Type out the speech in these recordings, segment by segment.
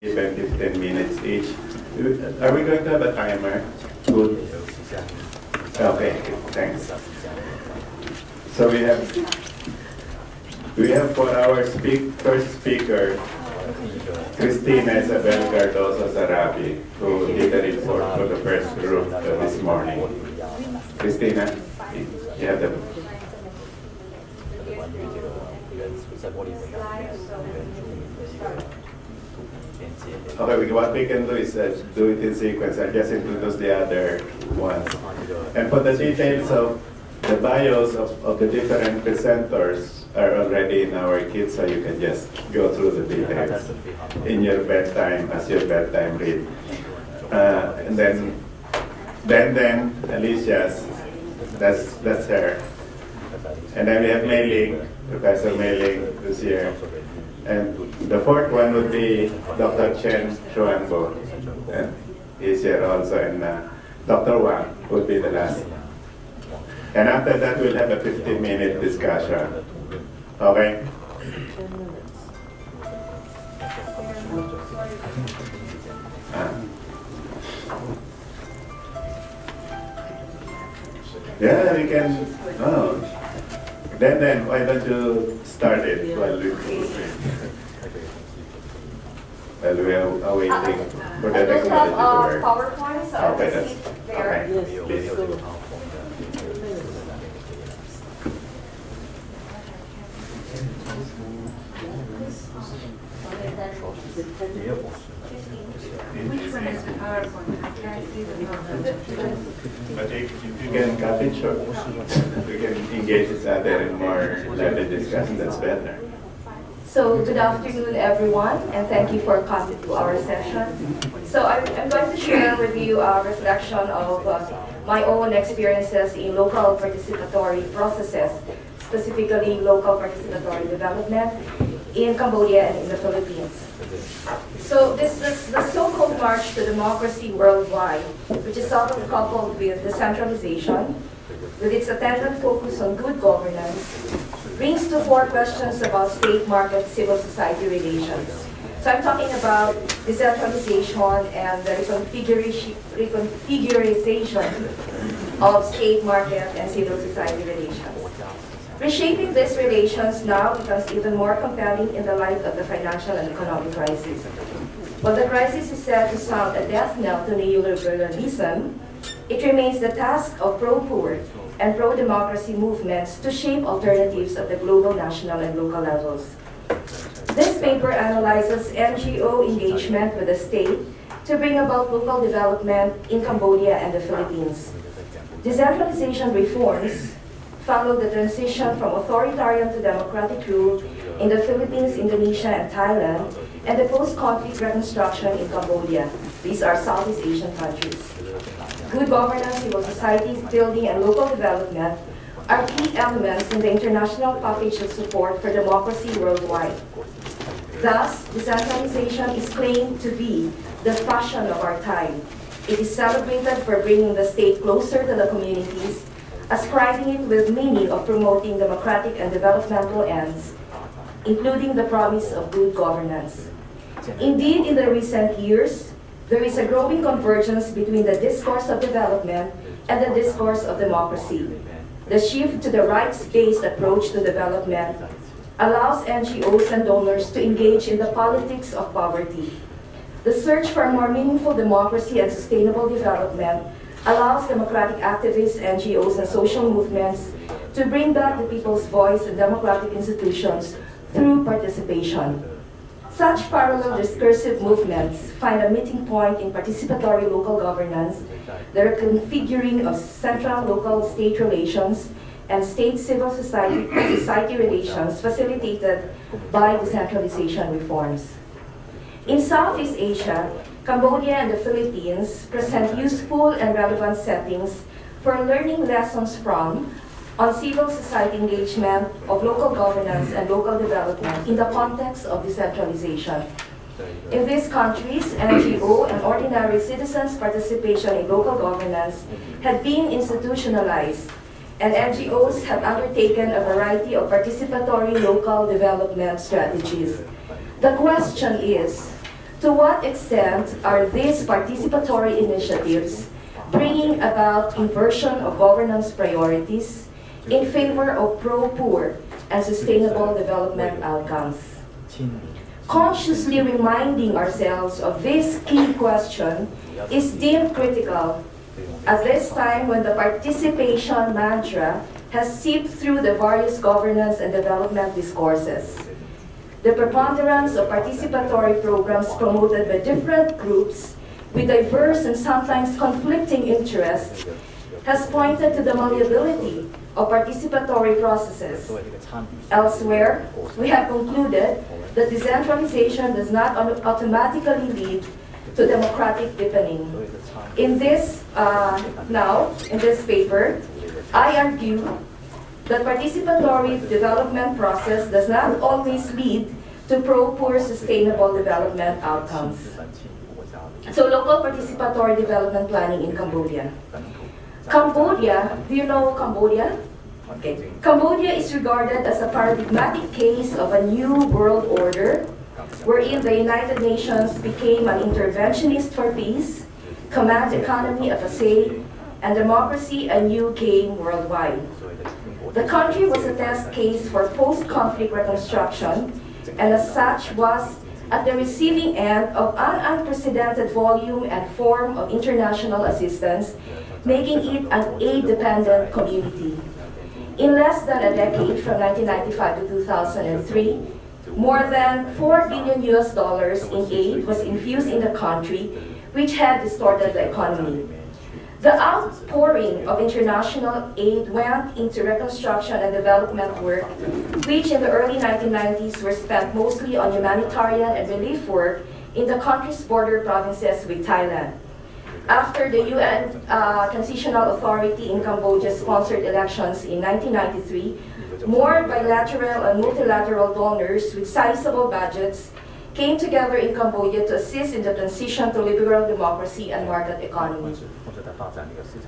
Even 15 minutes each. Are we going to have a timer? Good. Okay, thanks. So we have for our first speaker, Cristina, Isabel, Cardozo, Saravi, who did a report for the first group this morning. Cristina, you have the... Okay, what we can do is do it in sequence. I'll just introduce the other ones. And for the details of the bios of the different presenters are already in our kit, so you can just go through the details in your bedtime, as your bedtime read. And then Alicias, that's her. And then we have Mayling, Professor Mayling, who's here. And the fourth one would be Dr. Chen Xuanbo, and he's here also, and Dr. Wang would be the last. And after that, we'll have a 15-minute discussion. Okay? Yeah, we can. Oh. Then why don't you start it while we are awaiting for the technology to work. PowerPoint, so okay, that's there. Okay. Yes, please. Which one is the PowerPoint? I can't see the PowerPoint. But if you can cut it short, we can engage each other in more lively discussion, that's better. So good afternoon, everyone, and thank you for coming to our session. So I'm going to share with you a reflection of my own experiences in local participatory processes, specifically local participatory development in Cambodia and in the Philippines. So this is the so-called March to Democracy worldwide, which is often coupled with decentralization, with its attendant focus on good governance, brings to four questions about state, market, civil society relations. So I'm talking about decentralization and the reconfiguration of state, market, and civil society relations. Reshaping these relations now becomes even more compelling in the light of the financial and economic crisis. While the crisis is said to sound a death knell to neoliberalism, it remains the task of pro-poor and pro-democracy movements to shape alternatives at the global, national, and local levels. This paper analyzes NGO engagement with the state to bring about local development in Cambodia and the Philippines. Decentralization reforms follow the transition from authoritarian to democratic rule in the Philippines, Indonesia, and Thailand, and the post-conflict reconstruction in Cambodia. These are Southeast Asian countries. Good governance, civil society building, and local development are key elements in the international package of support for democracy worldwide. Thus, decentralization is claimed to be the fashion of our time. It is celebrated for bringing the state closer to the communities, ascribing it with meaning of promoting democratic and developmental ends, including the promise of good governance. Indeed, in the recent years, there is a growing convergence between the discourse of development and the discourse of democracy. The shift to the rights-based approach to development allows NGOs and donors to engage in the politics of poverty. The search for a more meaningful democracy and sustainable development allows democratic activists, NGOs, and social movements to bring back the people's voice in democratic institutions through participation. Such parallel discursive movements find a meeting point in participatory local governance, the reconfiguring of central local-state relations, and state-civil society relations facilitated by decentralization reforms. In Southeast Asia, Cambodia and the Philippines present useful and relevant settings for learning lessons from on civil society engagement of local governance and local development in the context of decentralization. In these countries, NGO and ordinary citizens' participation in local governance had been institutionalized, and NGOs have undertaken a variety of participatory local development strategies. The question is, To what extent are these participatory initiatives bringing about inversion of governance priorities in favor of pro-poor and sustainable development outcomes? Consciously reminding ourselves of this key question is deemed critical at this time when the participation mantra has seeped through the various governance and development discourses. The preponderance of participatory programs promoted by different groups with diverse and sometimes conflicting interests has pointed to the malleability of participatory processes. Elsewhere, we have concluded that decentralization does not automatically lead to democratic deepening. In this, in this paper, I argue that participatory development process does not always lead to pro-poor sustainable development outcomes. So local participatory development planning in Cambodia. Cambodia, do you know Cambodia? Okay. Cambodia is regarded as a paradigmatic case of a new world order wherein the United Nations became an interventionist for peace, command economy of a say, and democracy a new game worldwide. The country was a test case for post-conflict reconstruction, and as such was at the receiving end of an unprecedented volume and form of international assistance, making it an aid-dependent community. In less than a decade, from 1995 to 2003, more than $4 billion in aid was infused in the country, which had distorted the economy. The outpouring of international aid went into reconstruction and development work, which in the early 1990s were spent mostly on humanitarian and relief work in the country's border provinces with Thailand. After the UN Transitional Authority in Cambodia sponsored elections in 1993, more bilateral and multilateral donors with sizable budgets came together in Cambodia to assist in the transition to liberal democracy and market economy.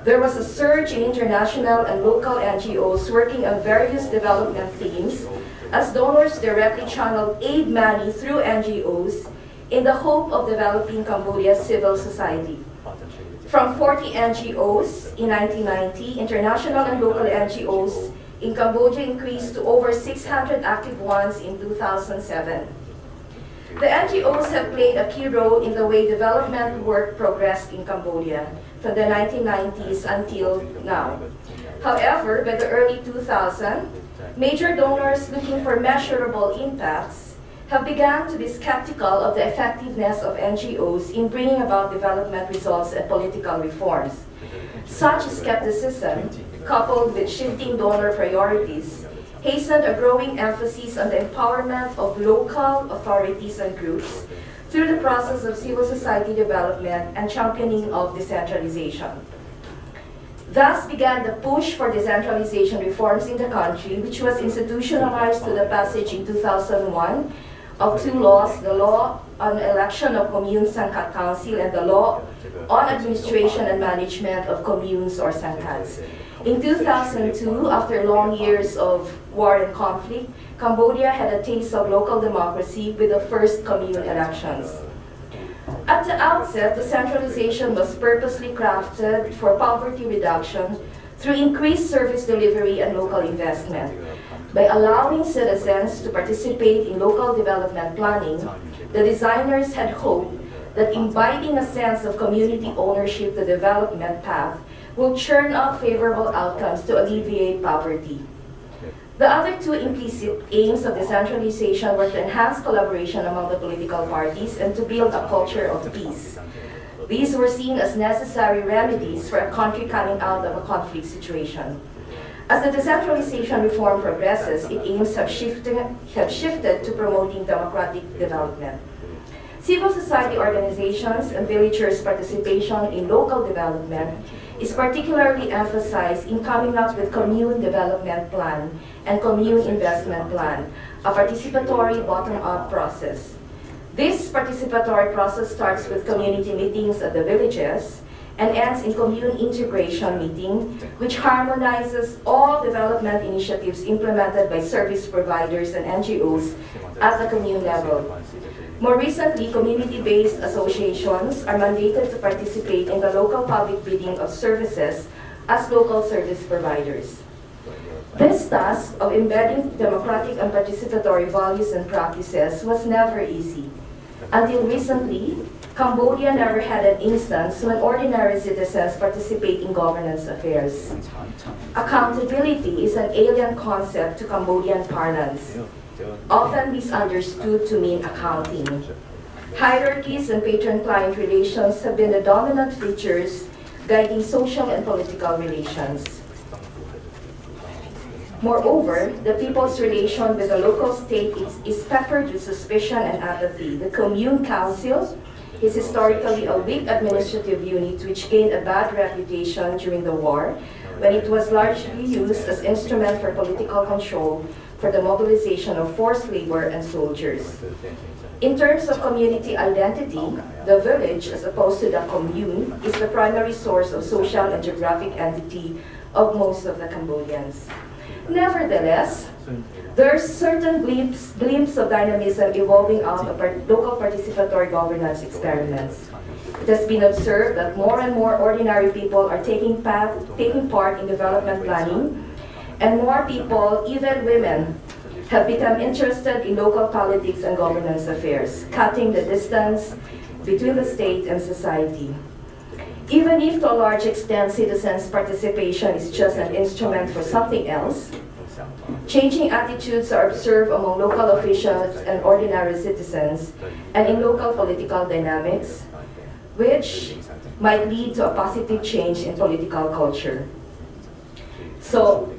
There was a surge in international and local NGOs working on various development themes as donors directly channeled aid money through NGOs in the hope of developing Cambodia's civil society. From 40 NGOs in 1990, international and local NGOs in Cambodia increased to over 600 active ones in 2007. The NGOs have played a key role in the way development work progressed in Cambodia from the 1990s until now. However, by the early 2000s, major donors looking for measurable impacts have begun to be skeptical of the effectiveness of NGOs in bringing about development results and political reforms. Such skepticism, coupled with shifting donor priorities, hastened a growing emphasis on the empowerment of local authorities and groups through the process of civil society development and championing of decentralization. Thus began the push for decentralization reforms in the country, which was institutionalized through the passage in 2001 of two laws, the Law on Election of Commune Sangkat Council and the Law on Administration and Management of Communes or Sangkats. In 2002, after long years of war and conflict, Cambodia had a taste of local democracy with the first commune elections. At the outset, decentralization was purposely crafted for poverty reduction through increased service delivery and local investment. By allowing citizens to participate in local development planning, the designers had hoped that imbibing a sense of community ownership the development path will churn up favorable outcomes to alleviate poverty. The other two implicit aims of decentralization were to enhance collaboration among the political parties and to build a culture of peace. These were seen as necessary remedies for a country coming out of a conflict situation. As the decentralization reform progresses, its aims have shifted to promoting democratic development. Civil society organizations and villagers' participation in local development is particularly emphasized in coming up with commune development plan and commune investment plan, a participatory bottom-up process. This participatory process starts with community meetings at the villages and ends in commune integration meeting, which harmonizes all development initiatives implemented by service providers and NGOs at the commune level. More recently, community-based associations are mandated to participate in the local public bidding of services as local service providers. This task of embedding democratic and participatory values and practices was never easy. Until recently, Cambodia never had an instance when ordinary citizens participate in governance affairs. Accountability is an alien concept to Cambodian parlance, often misunderstood to mean accounting. Hierarchies and patron-client relations have been the dominant features guiding social and political relations. Moreover, the people's relation with the local state is peppered with suspicion and apathy. The Commune Council is historically a weak administrative unit which gained a bad reputation during the war, when it was largely used as instrument for political control for the mobilization of forced labor and soldiers. In terms of community identity, the village, as opposed to the commune, is the primary source of social and geographic entity of most of the Cambodians. Nevertheless, there are certain glimpses of dynamism evolving out of local participatory governance experiments. It has been observed that more and more ordinary people are taking part in development planning, and more people, even women, have become interested in local politics and governance affairs, cutting the distance between the state and society. Even if to a large extent citizens' participation is just an instrument for something else, changing attitudes are observed among local officials and ordinary citizens and in local political dynamics, which might lead to a positive change in political culture. So,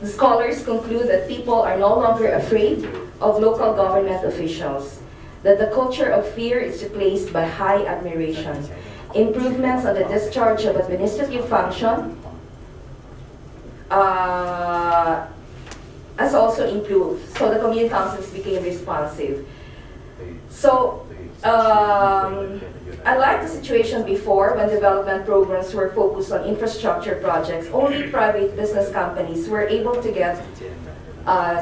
the scholars conclude that people are no longer afraid of local government officials, that the culture of fear is replaced by high admiration. Improvements on the discharge of administrative function has also improved, so the community councils became responsive. So, unlike the situation before, when development programs were focused on infrastructure projects, only private business companies were able to get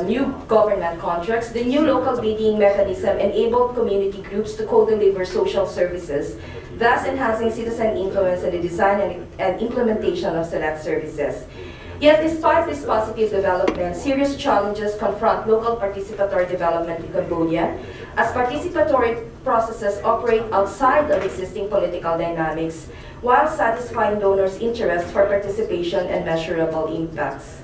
new government contracts. The new local bidding mechanism enabled community groups to co-deliver social services, thus enhancing citizen influence in the design and implementation of select services. Yet, despite this positive development, serious challenges confront local participatory development in Cambodia, as participatory processes operate outside of existing political dynamics, while satisfying donors' interest for participation and measurable impacts.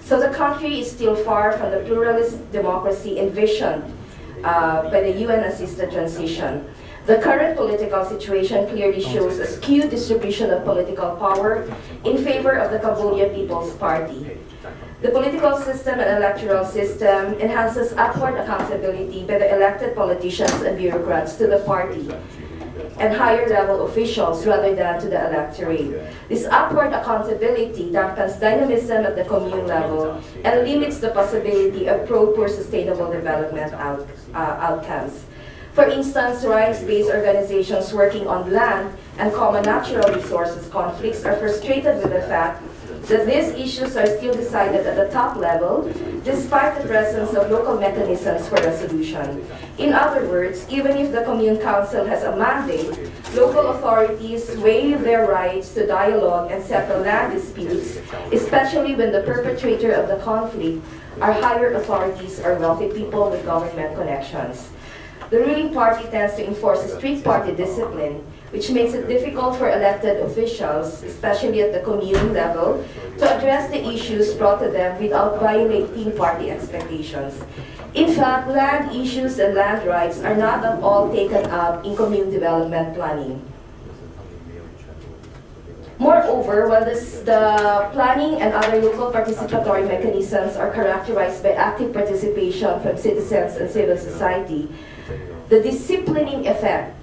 So the country is still far from the pluralist democracy envisioned by the UN-assisted transition. The current political situation clearly shows a skewed distribution of political power in favor of the Cambodia People's Party. The political system and electoral system enhances upward accountability by the elected politicians and bureaucrats to the party and higher level officials rather than to the electorate. This upward accountability dampens dynamism at the commune level and limits the possibility of pro-poor sustainable development outcomes. For instance, rights-based organizations working on land and common natural resources conflicts are frustrated with the fact that these issues are still decided at the top level, despite the presence of local mechanisms for resolution. In other words, even if the Commune Council has a mandate, local authorities waive their rights to dialogue and settle land disputes, especially when the perpetrator of the conflict are higher authorities or wealthy people with government connections. The ruling party tends to enforce a strict party discipline, which makes it difficult for elected officials, especially at the commune level, to address the issues brought to them without violating party expectations. In fact, land issues and land rights are not at all taken up in commune development planning. Moreover, while the planning and other local participatory mechanisms are characterized by active participation from citizens and civil society, the disciplining effect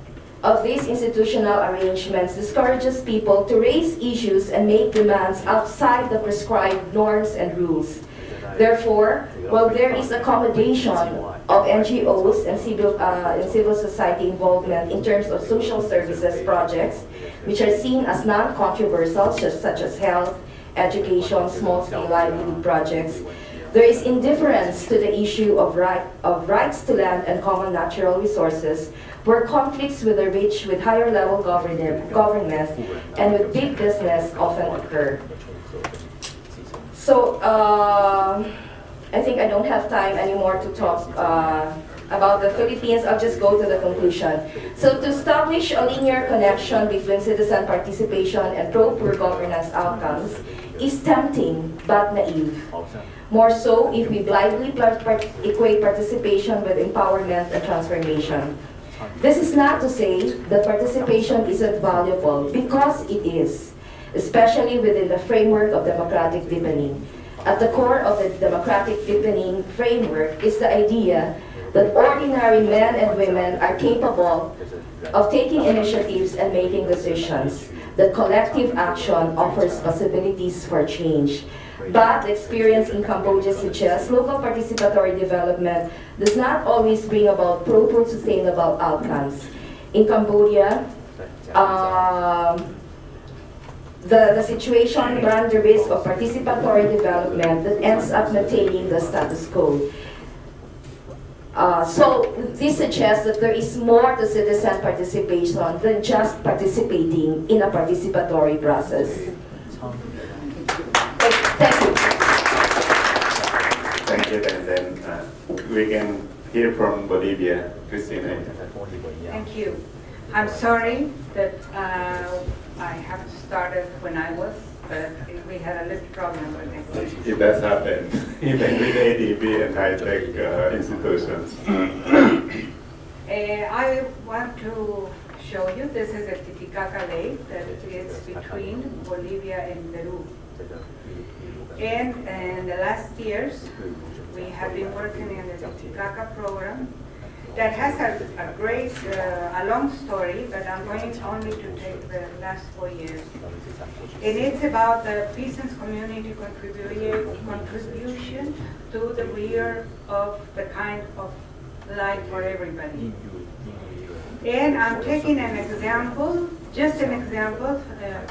of these institutional arrangements discourages people to raise issues and make demands outside the prescribed norms and rules. Therefore, while there is accommodation of NGOs and civil society involvement in terms of social services projects, which are seen as non-controversial, such as health, education, small-scale livelihood projects, There is indifference to the issue of rights to land and common natural resources, where conflicts with the rich, with higher level government, and with big business often occur. So, I think I don't have time anymore to talk about the Philippines. I'll just go to the conclusion. So to establish a linear connection between citizen participation and pro-poor governance outcomes is tempting but naive. More so if we blindly equate participation with empowerment and transformation. This is not to say that participation isn't valuable, because it is, especially within the framework of democratic deepening. At the core of the democratic deepening framework is the idea that ordinary men and women are capable of taking initiatives and making decisions, that collective action offers possibilities for change. But the experience in Cambodia suggests local participatory development does not always bring about pro-poor sustainable outcomes. In Cambodia, the situation runs the risk of participatory development that ends up maintaining the status quo. So this suggests that there is more to citizen participation than just participating in a participatory process. Thank you. Thank you, and then we can hear from Bolivia, Cristina. Thank you. I'm sorry that I haven't started when I was, but we had a little problem with it. It does happen, even with ADB and high-tech institutions. I want to show you, this is a Titicaca Lake that is between Bolivia and Peru. And in the last years, we have been working in the Titicaca program that has a great, a long story, but I'm going only to take the last 4 years. And it's about the peasants community contribution to the rear of the kind of life for everybody. And I'm taking an example, just an example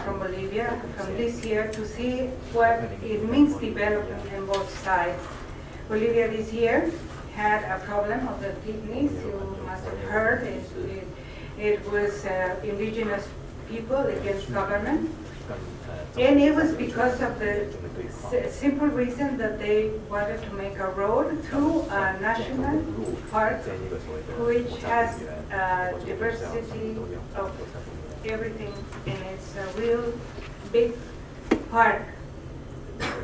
from Bolivia from this year to see what it means development on both sides. Bolivia this year had a problem of the kidneys. You must have heard it was indigenous people against government. And it was because of the simple reason that they wanted to make a road through a national park which has diversity of everything, and it's a real big park.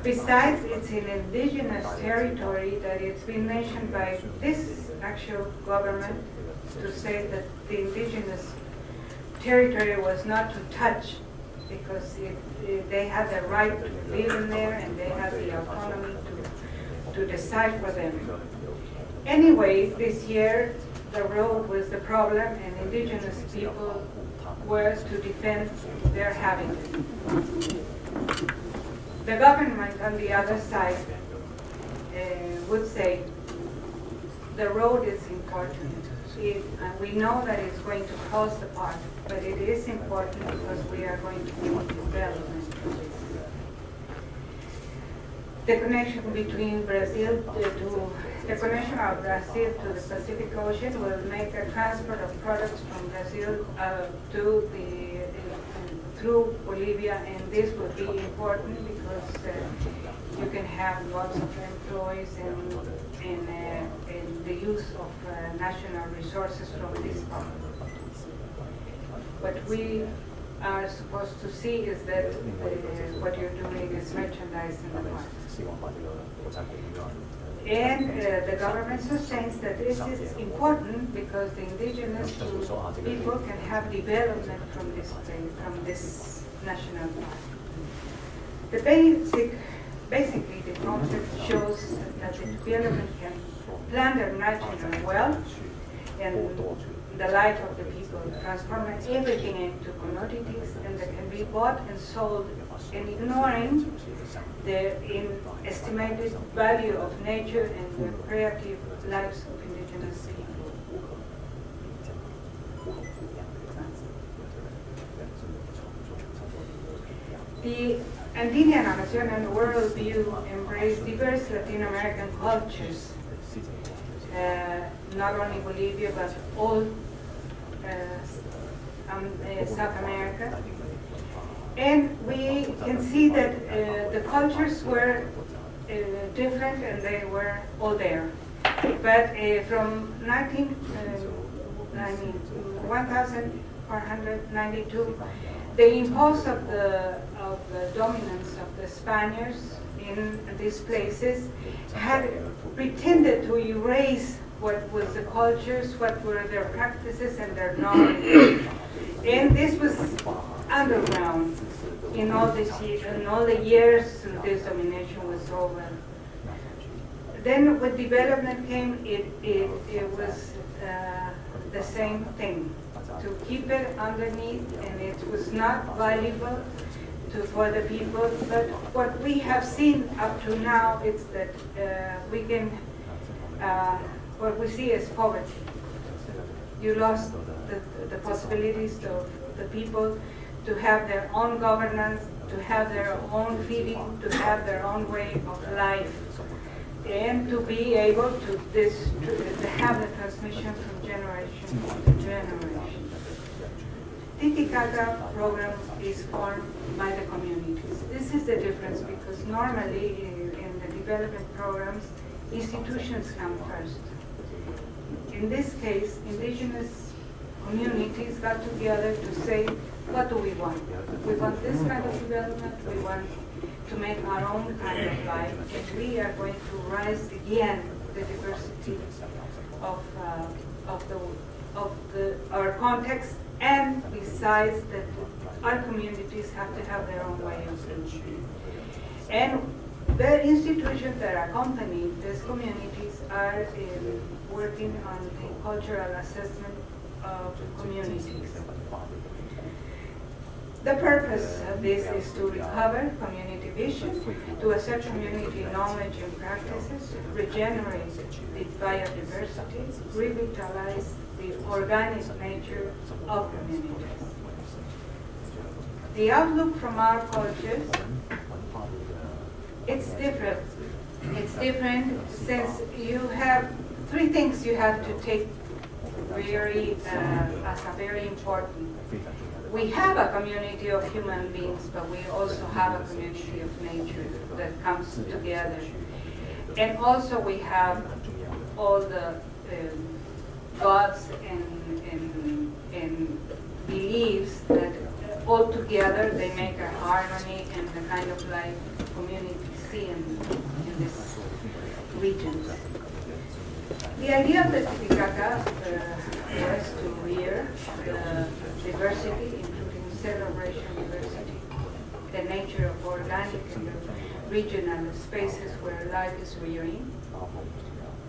Besides, it's an indigenous territory that it's been mentioned by this actual government to say that the indigenous territory was not to touch because they had the right to live in there and they had the autonomy to decide for them. Anyway, this year the road was the problem and indigenous people were to defend their habitat. The government on the other side would say the road is important. We know that it's going to cross the park, but it is important because we are going to do development. The connection between Brazil the connection of Brazil to the Pacific Ocean will make a transport of products from Brazil through Bolivia, and this would be important because you can have lots of employees and the use of national resources from this part. What we are supposed to see is that what you're doing is merchandising the market. And the government sustains that this is important because the indigenous people can have development from this national park. Basically, the concept shows that the development can plan their national wealth and the life of the people, transform everything into commodities, and they can be bought and sold, and ignoring the estimated value of nature and the creative lives of indigenous people. The Andina Nación and worldview embrace diverse Latin American cultures, not only Bolivia, but all South America. And we can see that the cultures were different and they were all there. But from 1492, the impulse of the dominance of the Spaniards in these places had pretended to erase what was the cultures, what were their practices and their knowledge. And this was underground in all the years this domination was over. Then when development came, it was the same thing, to keep it underneath, and it was not valuable for the people. But what we have seen up to now is that what we see is poverty. You lost the possibilities of the people to have their own governance, to have their own feeding, to have their own way of life, and to be able to have the transmission from generation to generation. Titicaca program is formed by the communities. This is the difference, because normally in the development programs, institutions come first. In this case, indigenous communities got together to say, what do we want? We want this kind of development, we want to make our own kind of life, and we are going to rise again the diversity of our context, and besides that our communities have to have their own way of thinking. And the institutions that accompany these communities are working on the cultural assessment of communities. The purpose of this is to recover community vision, to assert community knowledge and practices, regenerate the biodiversity, revitalize the organic nature of communities. The outlook from our cultures, it's different. It's different since you have three things you have to take as a very important. We have a community of human beings, but we also have a community of nature that comes together. And also we have all the gods and beliefs that all together they make a harmony and the kind of life community see in this region. The idea of the Titicaca was to rear diversity, including celebration diversity, the nature of organic and regional spaces where life is rearing.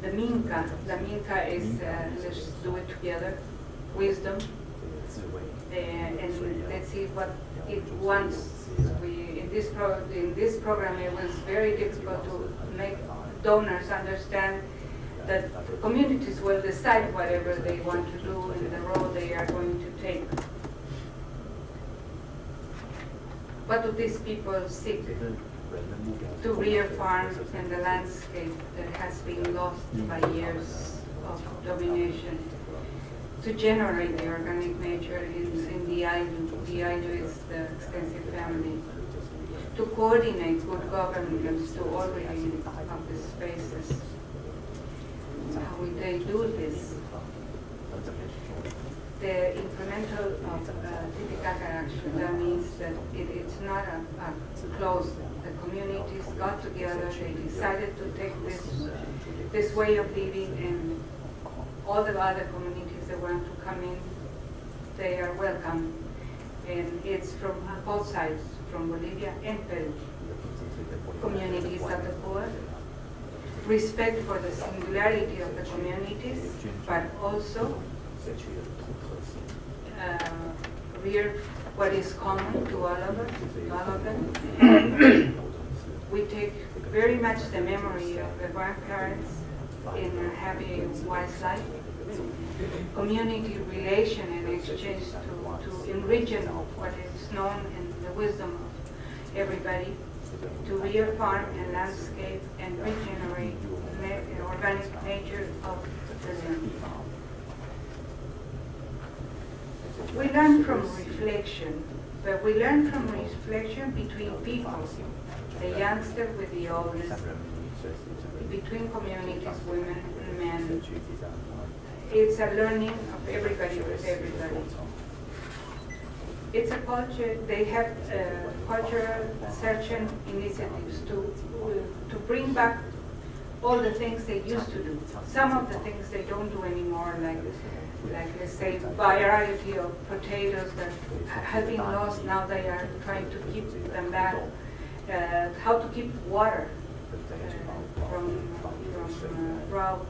The Minca is, let's do it together, wisdom, and let's see what it wants. In this program, it was very difficult to make donors understand that communities will decide whatever they want to do and the role they are going to take. What do these people seek? To rear farms in the landscape that has been lost by years of domination, to generate the organic nature in the Ainu. The Ainu is the extensive family. To coordinate good governance to all regions of the spaces. How will they do this? The incremental of Titicaca action, that means that it's not a closed. The communities got together, they decided to take this way of living, and all the other communities that want to come in, they are welcome. And it's from both sides, from Bolivia and Peru. Communities at the core, respect for the singularity of the communities, but also rear what is common to all of them. We take very much the memory of the grandparents in a happy, wise life. Community relation and exchange to enrich what is known in the wisdom everybody to refarm and landscape and regenerate organic nature of the land. We learn from reflection, but we learn from reflection between people, the youngster with the oldest, between communities, women and men. It's a learning of everybody with everybody. It's a culture, they have cultural searching initiatives to bring back all the things they used to do. Some of the things they don't do anymore, like let's say variety of potatoes that have been lost, now they are trying to keep them back. How to keep water from drought.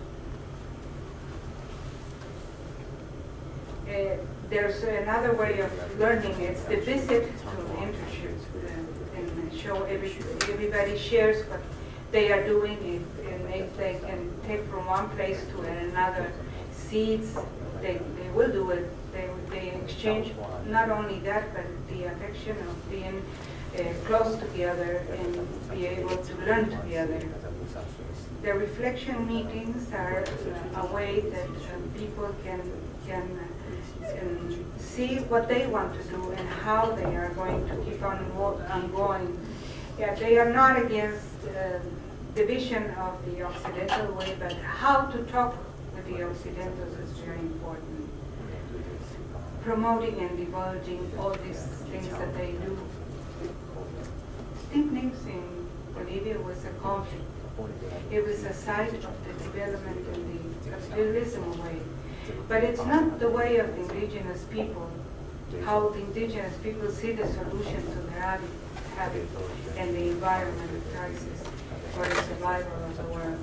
There's another way of learning. It's the visit to internships and show everybody shares what they are doing, and if they can take from one place to another seeds, they will do it. They exchange not only that, but the affection of being close together and be able to learn together. The reflection meetings are a way that people can see what they want to do and how they are going to keep on going. Yeah, they are not against the vision of the Occidental way, but how to talk with the Occidentals is very important. Promoting and divulging all these things that they do. Picnics in Bolivia was a conflict. It was a side of the development in the capitalism way. But it's not the way of the indigenous people, how the indigenous people see the solution to their habit and the environmental crisis for the survival of the world.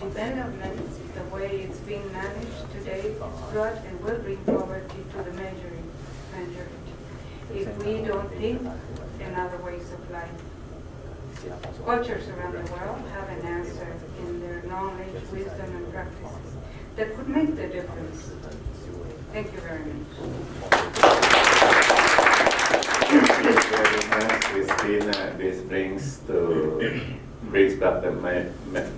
Development, the way it's being managed today, brought and will bring poverty to the majority. If we don't think in other ways of life. Cultures around the world have an answer in their knowledge, wisdom, and practices that could make the difference. Thank you very much. Thank you very much, Cristina. This brings back the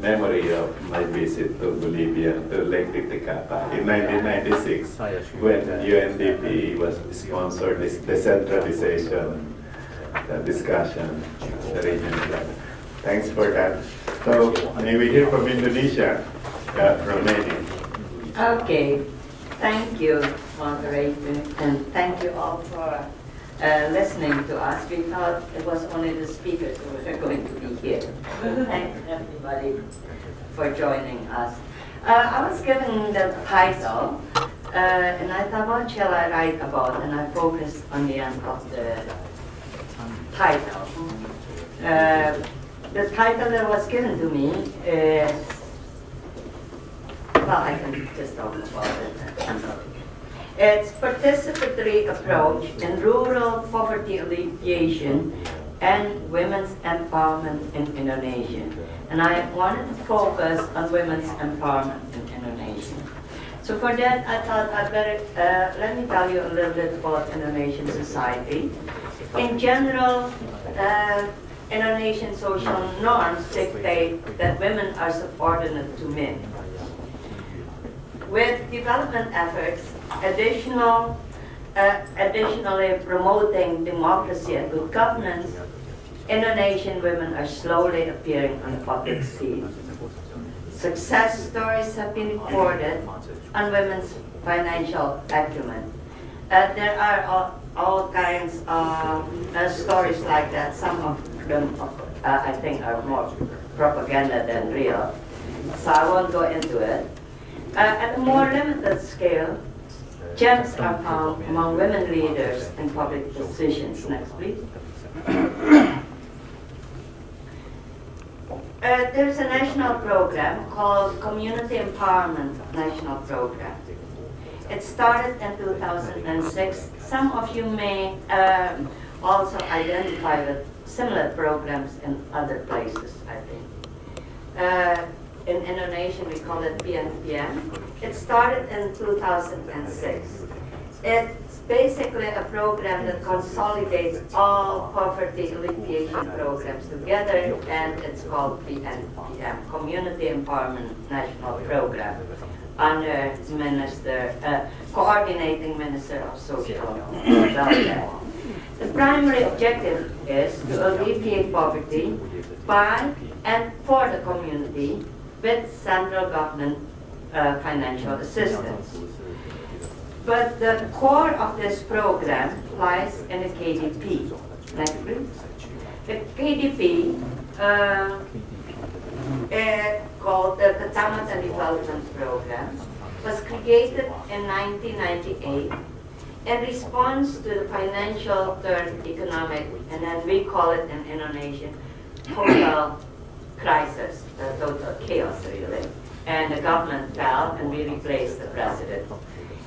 memory of my visit to Bolivia, to Lake Titicaca in 1996, when UNDP was sponsored this decentralization discussion, the region. Thanks for that. So, may we hear from Indonesia, from Mayling. Okay, thank you, Moderator, and thank you all for listening to us. We thought it was only the speakers who were going to be here. Thanks everybody for joining us. I was given the title, and I thought, what shall I write about? And I focused on the end of the title. The title that was given to me is, well, I can just talk about it. It's Participatory Approach in Rural Poverty Alleviation and Women's Empowerment in Indonesia. And I wanted to focus on women's empowerment in Indonesia. So for that, I thought I'd better, let me tell you a little bit about Indonesian society. In general, Indonesian social norms dictate that women are subordinate to men. With development efforts, additionally promoting democracy and good governance, Indonesian women are slowly appearing on the public scene. Success stories have been recorded on women's financial acumen. There are all kinds of stories like that. Some of them, I think, are more propaganda than real. So I won't go into it. At a more limited scale, gems are found among women leaders in public positions. Next, please. There's a national program called Community Empowerment National Program. It started in 2006. Some of you may also identify with similar programs in other places, I think. In Indonesia, we call it PNPM. It started in 2006. It's basically a program that consolidates all poverty alleviation programs together, and it's called the NPM, Community Empowerment National Program, under Coordinating Minister of Social Welfare. The primary objective is to alleviate poverty by and for the community with central government financial assistance. But the core of this program lies in the KDP. Next, please. The KDP, called the Kecamatan Development Program, was created in 1998 in response to the financial, third economic, and then we call it in Indonesian, total crisis, total chaos really. And the government fell and we replaced the president.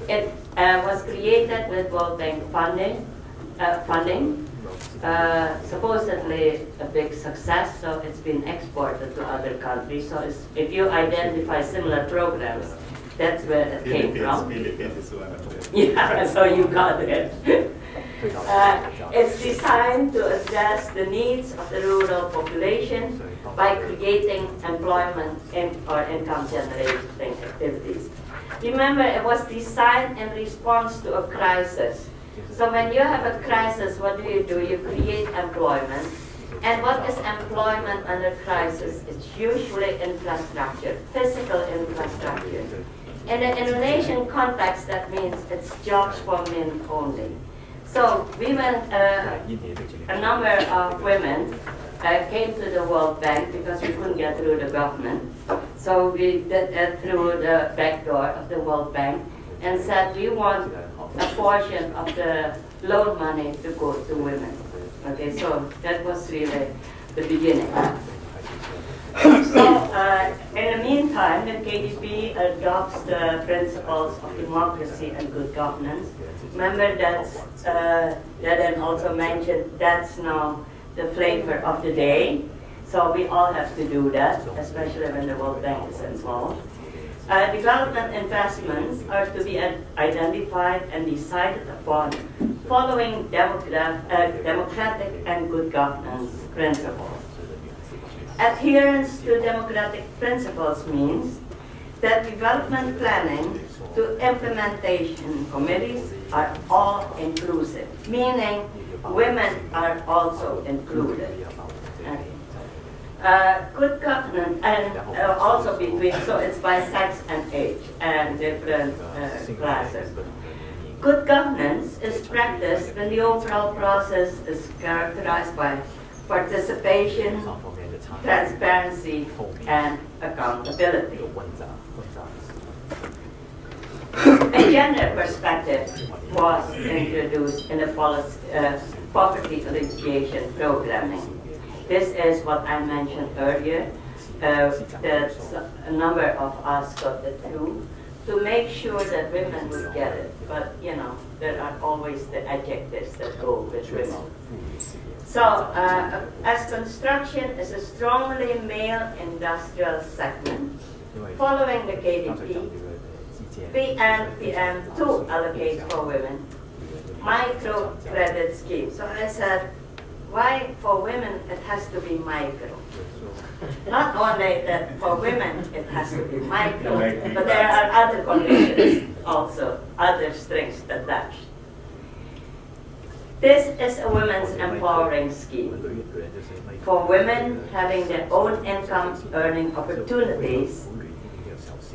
It was created with World Bank funding, supposedly a big success, so it's been exported to other countries. So if you identify similar programs, that's where it came from. Philippines is one of them. Yeah, so you got it. It's designed to address the needs of the rural population by creating employment or income generating activities. Remember, it was designed in response to a crisis. So when you have a crisis, what do? You create employment. And what is employment under crisis? It's usually infrastructure, physical infrastructure. In the Indonesian context, that means it's jobs for men only. So women, a number of women came to the World Bank because we couldn't get through the government. So we did it through the back door of the World Bank and said we want a portion of the loan money to go to women. Okay, so that was really the beginning. So in the meantime, the KDP adopts the principles of democracy and good governance. Remember that Xiaodan also mentioned that's now the flavor of the day. So we all have to do that, especially when the World Bank is involved. Development investments are to be identified and decided upon following democratic and good governance principles. Adherence to democratic principles means that development planning to implementation committees are all inclusive, meaning women are also included. Good governance, and also between, so it's by sex and age and different classes. Good governance is practiced when the overall process is characterized by participation, transparency, and accountability. A gender perspective was introduced in the poverty alleviation programming. This is what I mentioned earlier, that a number of us got it through to make sure that women would get it. But, you know, there are always the adjectives that go with women. So, as construction is a strongly male industrial segment, following the KDP, PM2 allocates for women microcredit scheme. So I said, why for women it has to be micro? Not only that for women it has to be micro, but there are other conditions also, other strings attached. This is a women's empowering scheme. For women having their own income earning opportunities,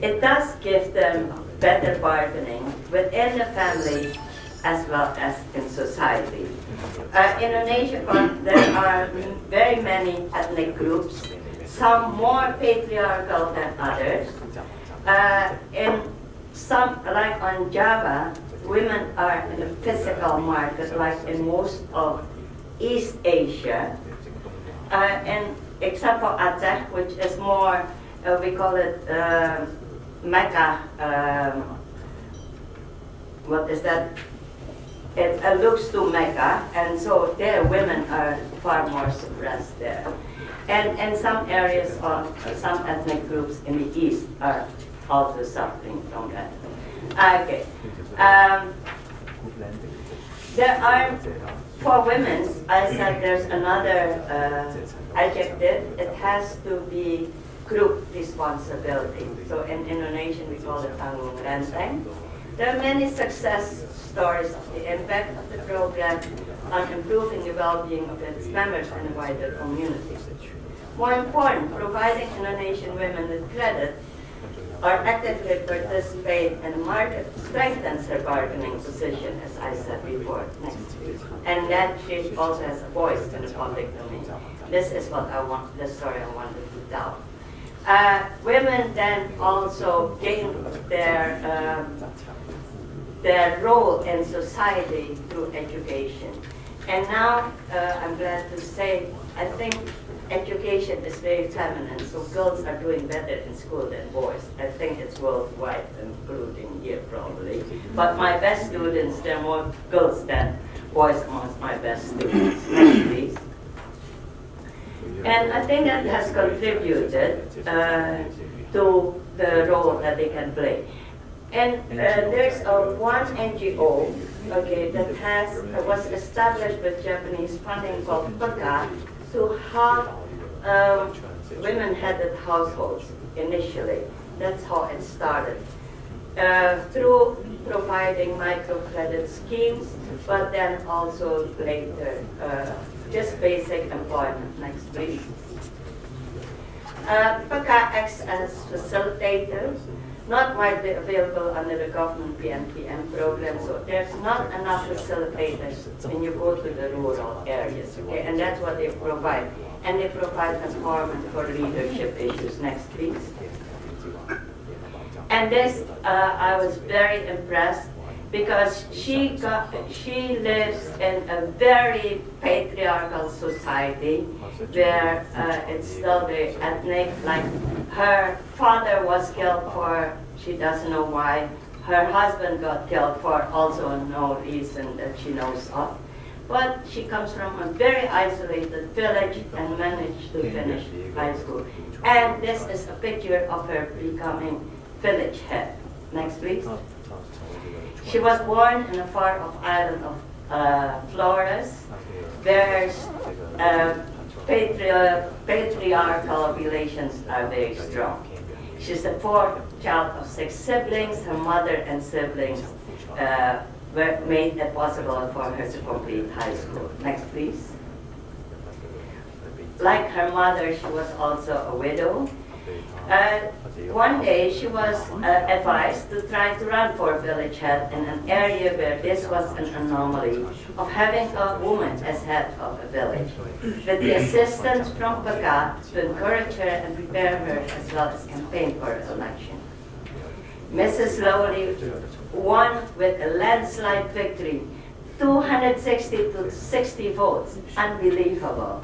it does give them better bargaining within the family as well as in society. In Indonesia, there are very many ethnic groups, some more patriarchal than others. In some, like on Java, women are in the physical market, like in most of East Asia. And except for Aceh, which is more, we call it Mecca, what is that? It looks to Mecca, and so there women are far more suppressed there. And in some areas of some ethnic groups in the East are also suffering from that. Okay. There are, for women, I said there's another adjective. It has to be group responsibility. So in Indonesian we call it tanggung renteng. There are many success stories of the impact of the program on improving the well-being of its members and the wider community. More important, providing Indonesian women with credit or actively participate in the market strengthens her bargaining position, as I said before. Next, please. And that she also has a voice in the public domain. This is what I want, the story I wanted to tell. Women then also gain their role in society through education. And now, I'm glad to say, I think education is very feminine, so girls are doing better in school than boys. I think it's worldwide, including here probably. But my best students, there are more girls than boys amongst my best students. Next, please. And I think that has contributed to the role that they can play. And there's one NGO, okay, that was established with Japanese funding called PECA to help women-headed households initially. That's how it started. Through providing microcredit schemes, but then also later just basic employment. Next, please. PECA acts as facilitators, not widely available under the government PNPM program, so there's not enough facilitators when you go to the rural areas, okay? And that's what they provide. And they provide empowerment for leadership issues. Next, please. And this, I was very impressed because she lives in a very patriarchal society where it's still very ethnic. Like her father was killed for, she doesn't know why. Her husband got killed for also no reason that she knows of. But she comes from a very isolated village and managed to finish high school. And this is a picture of her becoming village head. Next, please. She was born in a far-off island of Flores, where patriarchal relations are very strong. She's the fourth child of 6 siblings. Her mother and siblings made it possible for her to complete high school. Next, please. Like her mother, she was also a widow. One day she was advised to try to run for village head in an area where this was an anomaly of having a woman as head of a village. With the assistance from PECA to encourage her and prepare her as well as campaign for election. Mrs. Lowley won with a landslide victory, 260 to 60 votes, unbelievable.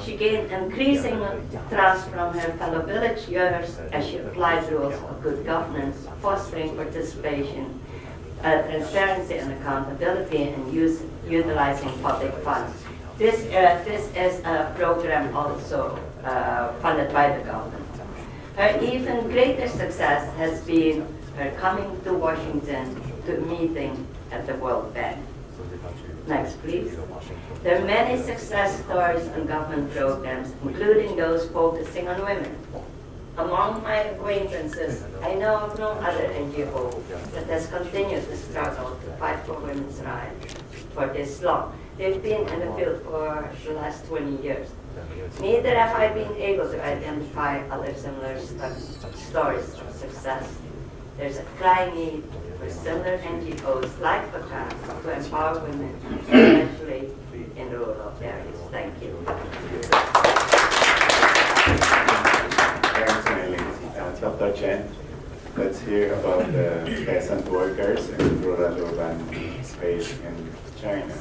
She gained increasing trust from her fellow villagers as she applied rules of good governance, fostering participation, transparency and accountability, and utilizing public funds. This is a program also funded by the government. Her even greater success has been her coming to Washington to a meeting at the World Bank. Next, please. There are many success stories on government programs, including those focusing on women. Among my acquaintances, I know of no other NGO that has continued the struggle to fight for women's rights for this long. They've been in the field for the last 20 years. Neither have I been able to identify other similar stories of success. There's a crying need for similar NGOs like PECA to empower women, especially in rural areas. Thank you. Thanks, Mayling. Dr. Chen, let's hear about the peasant workers in rural-urban space in China.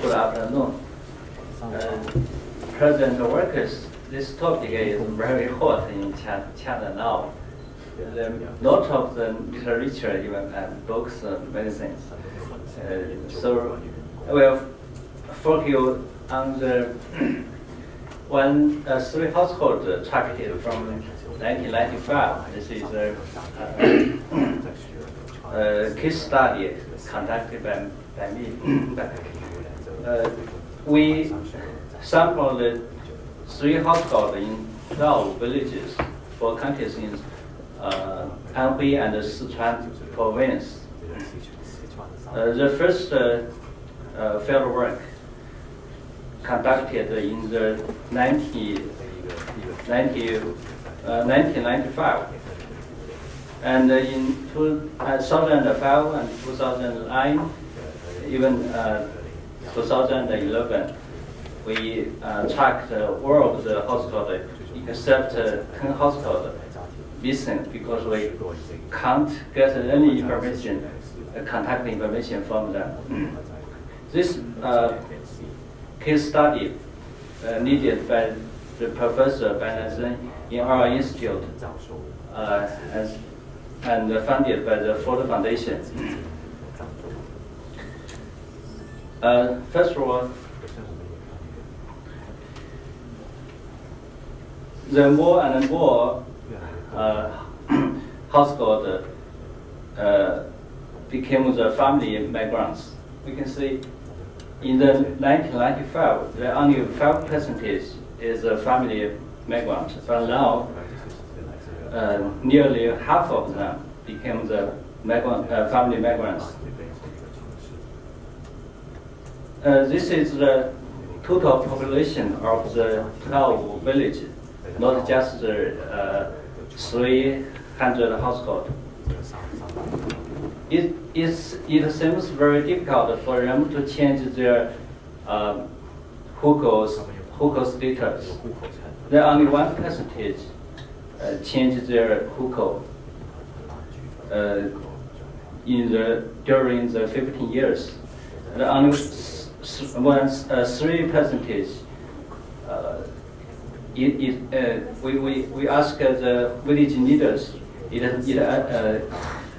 Good afternoon. Peasant workers, this topic is very hot in China now. Lot of the literature, even books, medicines. So I will focus on the 3 household targeted from 1995. This is a case study conducted by me. We sampled 3 households in 12 villages for countries in Anhui and Sichuan province. The first field work conducted in the 1995, and in 2005 and 2009, even 2011, we tracked all of the households except 10 households missing because we can't get any information, contact information from them. This case study needed by the professor in our institute and funded by the Ford Foundation. First of all, the more and more households became the family migrants. We can see in the 1995, the only 5% is a family migrant, but now nearly half of them became the family migrants. This is the total population of the 12 villages, not just the 300 households. It seems very difficult for them to change their hukou status. There only 1% changed their hukou during the 15 years. There only 3%. We asked the village leaders.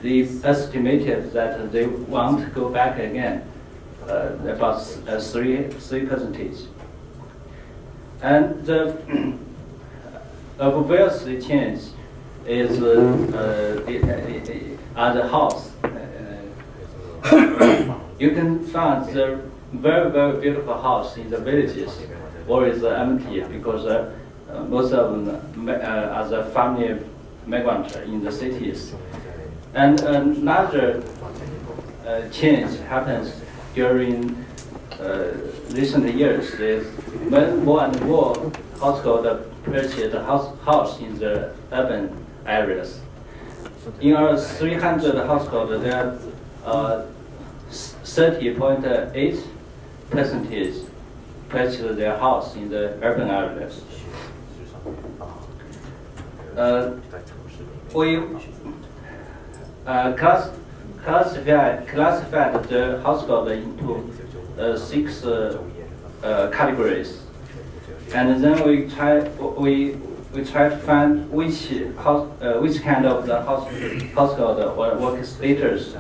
They estimated that they want to go back again, about 3%. And the obvious change is at the house. You can find the very, very beautiful house in the villages, or is empty because most of them are the family migrants in the cities. And another change happens during recent years is when more and more households purchase a house in the urban areas. In our 300 households, there are 30.8% purchase their house in the urban areas. We classified the household into 6 categories, and then we try to find which kind of the household or work status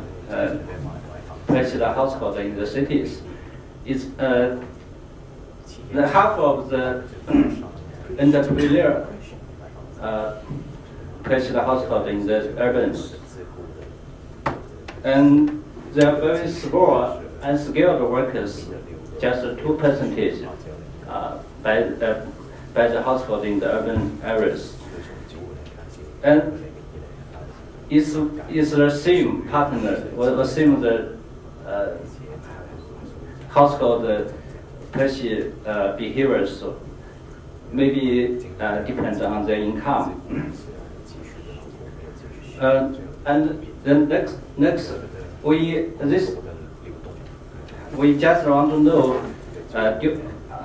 purchase the household in the cities. It's the half of the entrepreneur purchase the household in the urbans. And they are very small and skilled workers, just 2% by the household in the urban areas. And it's the same partner, or the same household purchase behaviors, maybe depends on their income. And then next, we just want to know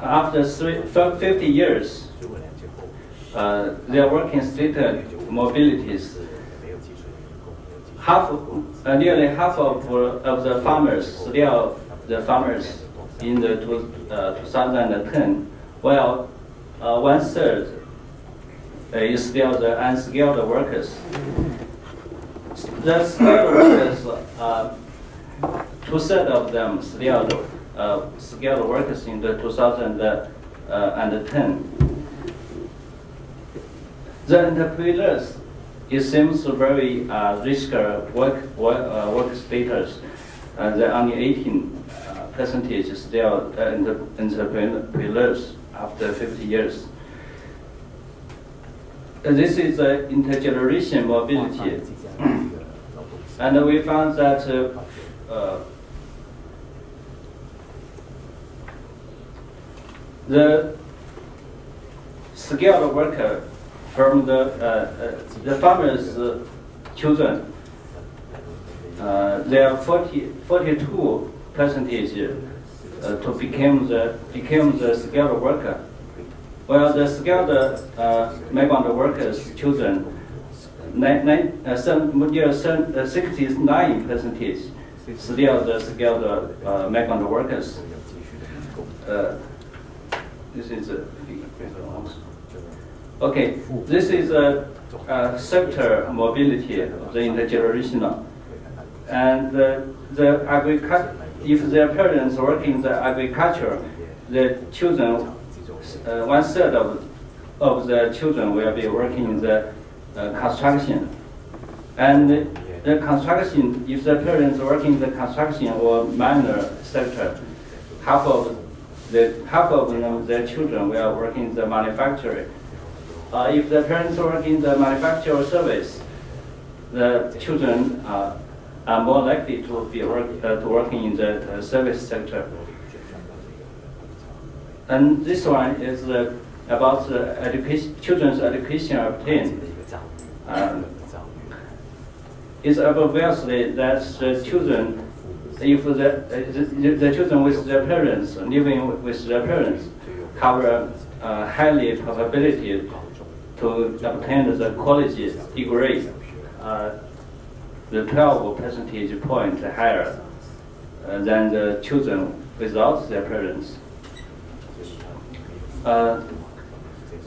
after 50 years, their working status mobilities. Nearly half of the farmers still the farmers in the 2010, while 1/3 is still the unskilled workers. The skilled workers, 2/3 of them still skilled workers in the 2010. The entrepreneurs, it seems very risk work status. There are only 18% still entrepreneurs after 50 years. This is intergeneration mobility. And we found that the skilled worker from the farmers' children, there are 42% to become the skilled worker. Well, the skilled migrant workers' children, 69% still the skilled migrant workers. This is okay. This is a sector mobility of the intergenerational, and the agriculture. If their parents work in the agriculture, the children, 1/3 of the children will be working in the construction, and the construction. If the parents work in the construction or minor sector, half of them, their children will work in the manufacturing. If the parents work in the manufacturing service, the children are more likely to be working in the service sector. And this one is about the children's education obtained. It's obviously that the children, if the children with their parents, living with their parents, have a highly probability to obtain the college degree, the 12 percentage point higher than the children without their parents.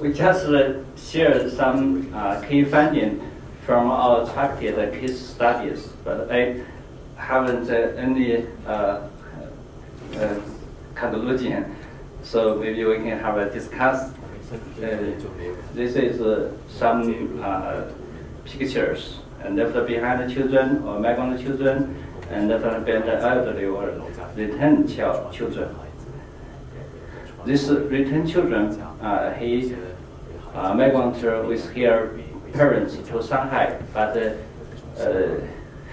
We just shared some key findings from our attracted case studies, but I haven't any conclusion, so maybe we can have a discuss. This is some pictures, and left behind the children or migrant children, and left behind the elderly or returned children. This returned children, he migrant with her parents to Shanghai, but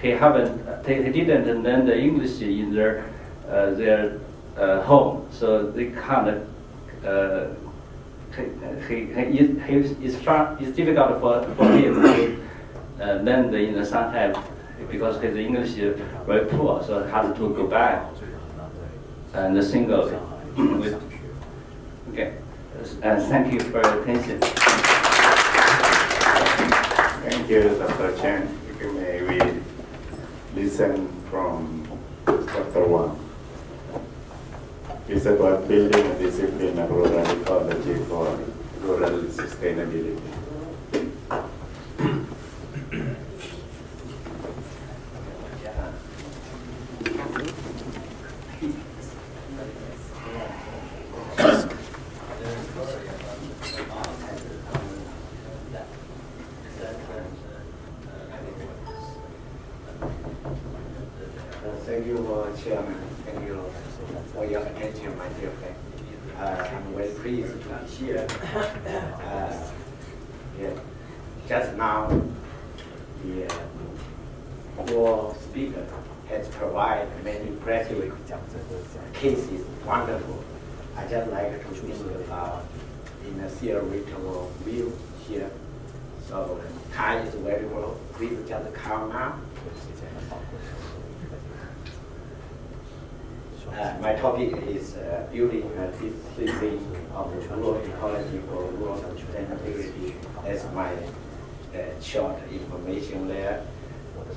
he didn't learn the English in their home, so they can't. It's difficult for him to learn in the Shanghai because his English is very poor, so hard to go back and single. Okay, and thank you for your attention. Thank you, Dr. Chen. May we listen from Dr. Wang. It's about building a discipline of rural ecology for rural sustainability. Thank you, Chairman. Thank you for your attention, my dear friend. I'm very pleased to be here. Just now, your speaker has provided many graduate cases. Wonderful. I just like to think about in a theoretical view here. So time is very well. Please just calm down. My topic is building a discipline of rural ecology for rural sustainability. That's my short information there.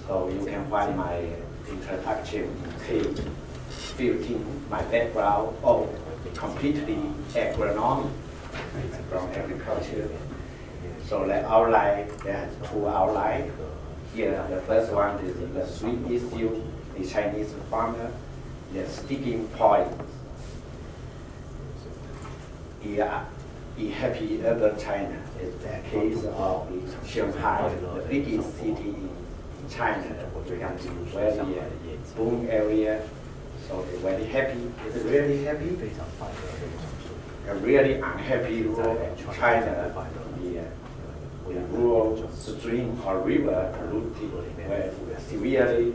So you can find my introduction page 15, my background, completely agronomy from agriculture. So the outline, there are 2 outlines. Here, the first one is the 3 issue, the Chinese farmer. The sticking point. Here, in happy urban China. It's the case of Shanghai, the biggest city in China. Becomes very boom area, so they're very happy. It's really happy. A really unhappy rural China, the rural stream or river polluted, where severely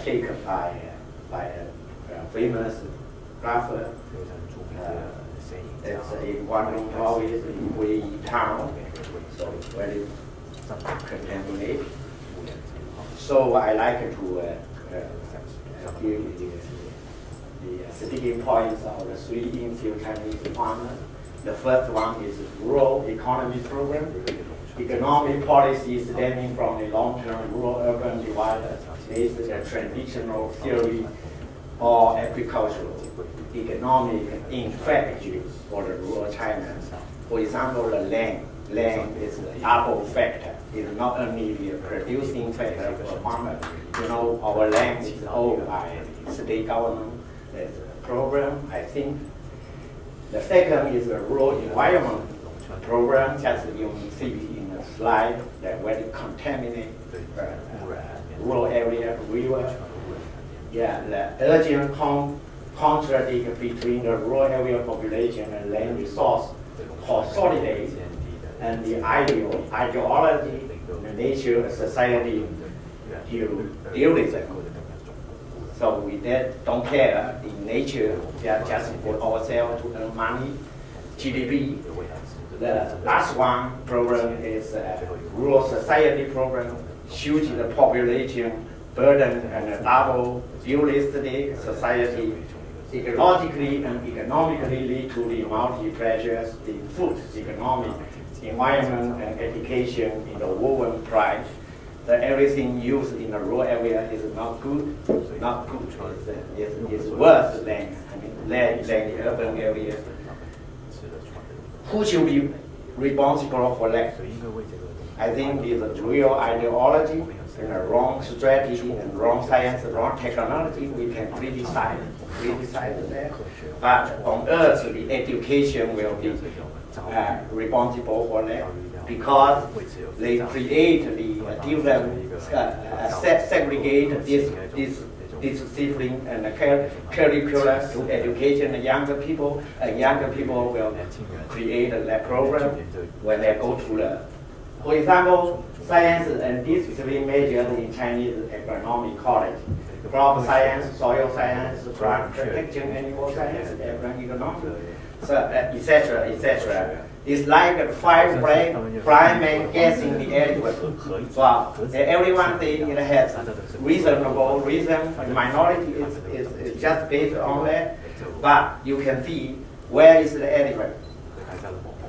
taken by a famous grapher. It's in Guangdong province, in Hui town, so very contaminated. So I like to give the sticking points of the 3 infill Chinese farmers. The first one is rural economy program. Economic policy stemming from the long-term rural-urban divide is a traditional theory or agricultural economic infrastructure for the rural China. For example, the land. Land is a double factor. It's not only the producing factor for farmers. You know, our land is owned by state government. There's a program, I think. The second is the rural environment program, just you see in the slide, that very contaminate rural area, river. Yeah, the urgent contradict between the rural area population and land resource consolidate and the ideology, the nature of society dualism. So we don't care in nature, just for ourselves to earn money, GDP. The last one program is a rural society program, huge the population burden and a double dualistic society, ecologically and economically lead to the multi-pressures in food, economic, environment, and education in the woven price. That everything used in the rural area is not good, it's worse than the urban area. Who should be responsible for that? I think it's a real ideology and a wrong strategy and wrong science, wrong technology. We can criticize that. But on earth, the education will be responsible for that, because they create the different, segregate this discipline and curricula to education the younger people, and younger people will create that program when they go to the, for example, science and discipline majors in Chinese agronomic college, crop science, soil science, plant protection, animal science, urban economics, so, etc., etc. It's like 5 blind men guessing the elephant. So everyone thinks it has reasonable reason. The minority is just based on that. But you can see where is the elephant,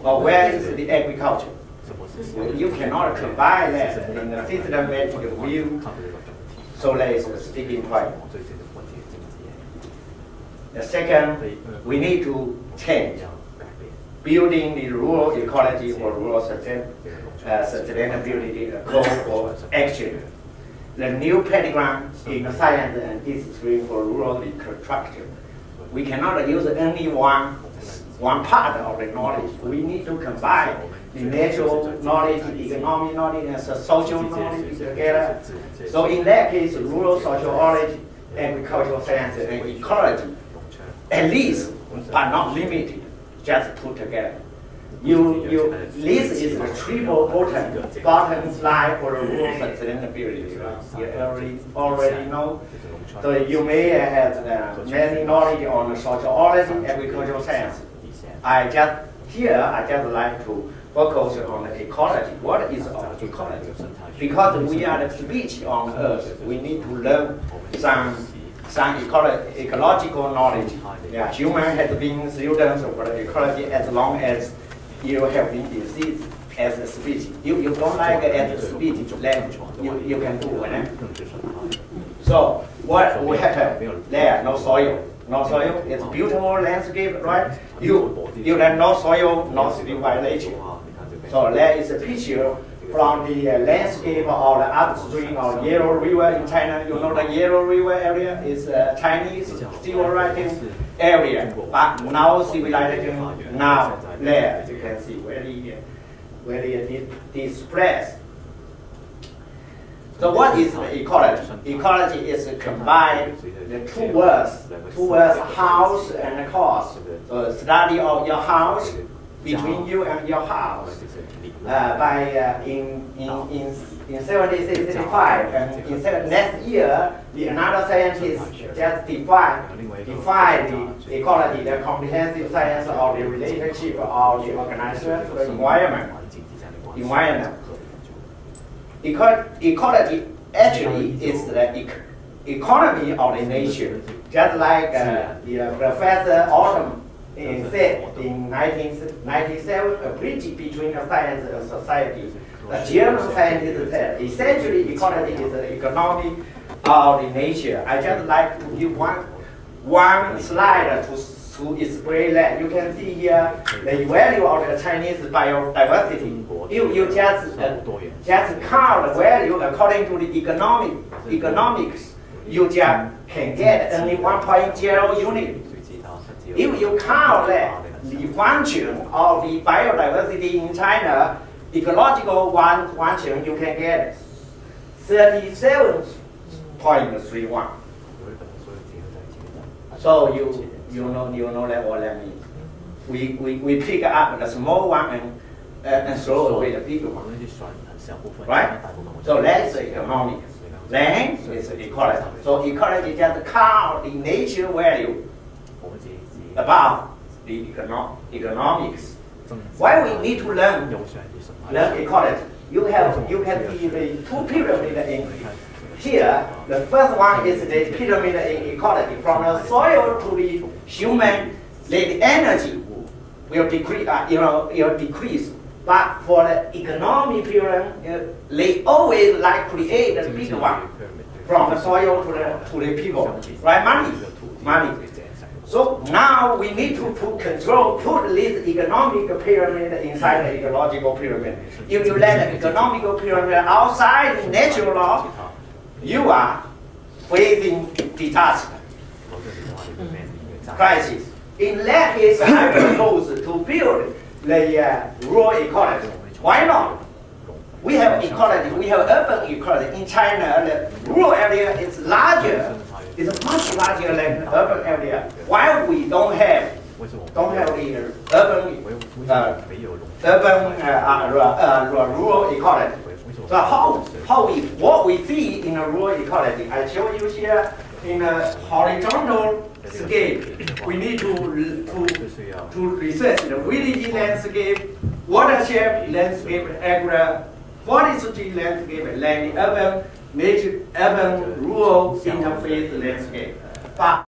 or where is the agriculture. You cannot combine that in the systematic view. So that is the sticking point. The second, we need to change. Building the rural ecology for rural sustainability, a call for action. The new paradigm in science and discipline for rural reconstruction. We cannot use only one part of the knowledge. We need to combine the natural knowledge, economic knowledge, and social knowledge together. So in that case, rural sociology, agricultural science, and ecology, at least, but not limited, just put together. This is the triple bottom line for the rural sustainability. You already know. So you may have many knowledge on sociology, agricultural science. I just like to focus on the ecology. What is ecology? Because we are the species on Earth, we need to learn some ecological knowledge. Yeah, human has been students of ecology as long as you have been diseased as a species. You don't like it as a species, then you can do whatever. So what will happen? There, no soil. No soil, it's a beautiful landscape, right? You have no soil, no civilization. So there is a picture from the landscape of the upstream of Yellow River in China. You know the Yellow River area is Chinese still writing area, but now civilization now there, you can see very displaced. So what is ecology? Ecology is combined the two words house and cause. So study of your house, between you and your house. In 1765 and in next year, another scientist just define the ecology, the comprehensive science of the relationship of the organization to the environment. Ecology actually is the economy of the nature, just like the Professor Autumn said in 1997, a bridge between the science and society. A German scientist said, essentially ecology is the economy of the nature. I just like to give one slide to explain that. You can see here the value of the Chinese biodiversity. If you just count the value according to the economics, you just can get only 1.0 unit. If you count that the function of the biodiversity in China, ecological function, you can get 37.31. So you know that what that means. We pick up the small one and throw away the big one. Right? So that's economics. Then it's ecology. So ecology just count the nature value about the economics. Why we need to learn ecology? You can see the two pyramids in here. The first one is the pyramid in ecology. From the soil to the human, the energy will decrease. But for the economic pyramid, they always like create the big one from the soil to the people. Right? Money. So now we need to put this economic pyramid inside the ecological pyramid. If you let the economical pyramid outside the natural law, you are facing disaster, crisis. In that case, I propose to build the rural ecology. Why not? We have ecology, we have urban ecology. In China, the rural area is larger. It's much larger than the urban area. Why we don't have the rural ecology? So what we see in a rural ecology? I show you here in a horizontal scale. We need to research the village landscape, watershed landscape, forestry landscape, and the urban rural interface landscape. But